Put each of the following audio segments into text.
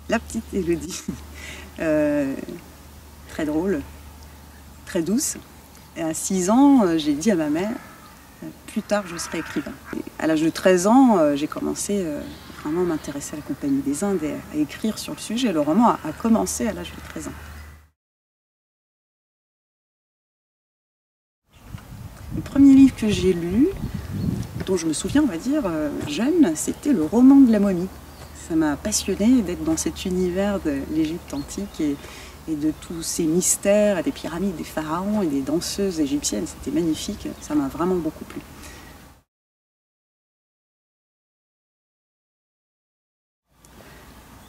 la petite Élodie, très drôle, très douce. Et à 6 ans, j'ai dit à ma mère, plus tard je serai écrivain. Et à l'âge de 13 ans, j'ai commencé vraiment à m'intéresser à la Compagnie des Indes et à écrire sur le sujet. Le roman a commencé à l'âge de 13 ans. Le premier livre que j'ai lu, dont je me souviens, on va dire, jeune, c'était le roman de la momie. Ça m'a passionnée d'être dans cet univers de l'Égypte antique et de tous ces mystères, des pyramides, des pharaons et des danseuses égyptiennes. C'était magnifique, ça m'a vraiment beaucoup plu.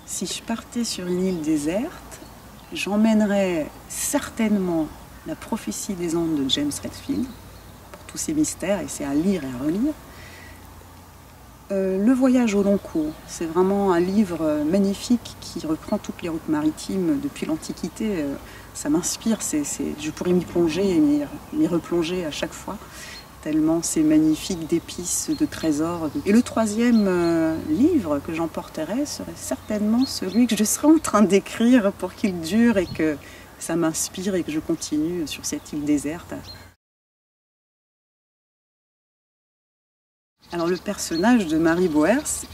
Si je partais sur une île déserte, j'emmènerais certainement La prophétie des Andes de James Redfield, pour tous ces mystères, et c'est à lire et à relire. Le voyage au long cours, c'est vraiment un livre magnifique qui reprend toutes les routes maritimes depuis l'Antiquité. Ça m'inspire, je pourrais m'y plonger et m'y replonger à chaque fois, tellement c'est magnifique d'épices, de trésors. Et le troisième livre que j'emporterais serait certainement celui que je serais en train d'écrire pour qu'il dure et que ça m'inspire et que je continue sur cette île déserte. Alors le personnage de Marie Boers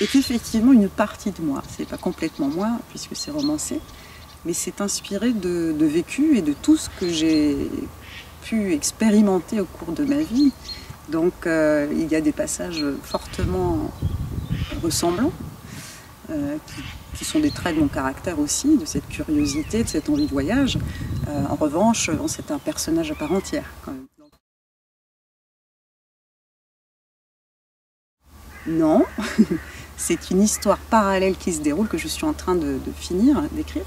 est effectivement une partie de moi. C'est pas complètement moi puisque c'est romancé, mais c'est inspiré de vécu et de tout ce que j'ai pu expérimenter au cours de ma vie. Donc il y a des passages fortement ressemblants qui sont des traits de mon caractère aussi, de cette curiosité, de cette envie de voyage. En revanche, c'est un personnage à part entière quand même. Non, c'est une histoire parallèle qui se déroule, que je suis en train de finir, d'écrire.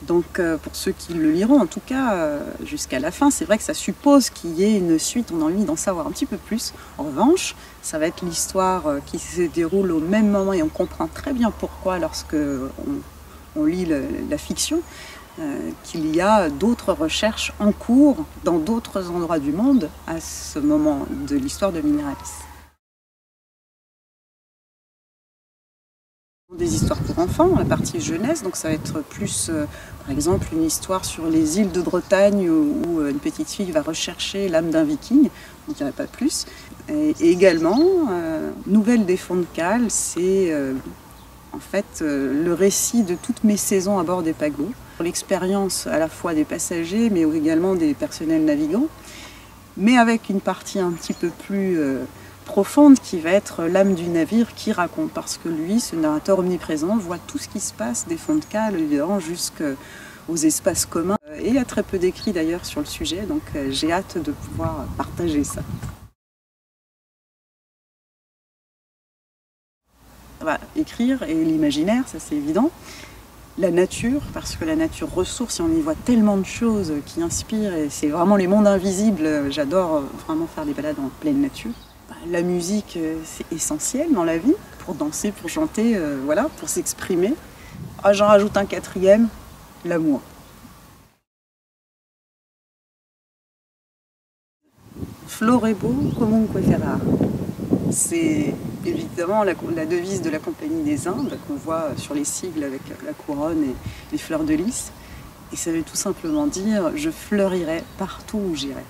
Donc pour ceux qui le liront, en tout cas jusqu'à la fin, c'est vrai que ça suppose qu'il y ait une suite, on a envie d'en savoir un petit peu plus. En revanche, ça va être l'histoire qui se déroule au même moment et on comprend très bien pourquoi lorsque on lit la fiction, qu'il y a d'autres recherches en cours dans d'autres endroits du monde à ce moment de l'histoire de Mineralis. Des histoires pour enfants, la partie jeunesse, donc ça va être plus, par exemple, une histoire sur les îles de Bretagne où une petite fille va rechercher l'âme d'un viking, on ne dirait pas plus. Et également, Nouvelles des fonds de cale, c'est en fait le récit de toutes mes saisons à bord des paquebots, l'expérience à la fois des passagers mais également des personnels navigants, mais avec une partie un petit peu plus profonde qui va être l'âme du navire qui raconte, parce que lui, ce narrateur omniprésent, voit tout ce qui se passe des fonds de cale, évidemment, jusqu'aux espaces communs. Et il y a très peu d'écrits d'ailleurs sur le sujet, donc j'ai hâte de pouvoir partager ça. Voilà, écrire et l'imaginaire, ça c'est évident. La nature, parce que la nature ressource, et on y voit tellement de choses qui inspirent, et c'est vraiment les mondes invisibles. J'adore vraiment faire des balades en pleine nature. La musique, c'est essentiel dans la vie, pour danser, pour chanter, voilà, pour s'exprimer. Ah, j'en rajoute un quatrième, l'amour. Florebo comunque ferar. C'est évidemment la devise de la Compagnie des Indes, qu'on voit sur les sigles avec la couronne et les fleurs de lys. Et ça veut tout simplement dire « je fleurirai partout où j'irai ».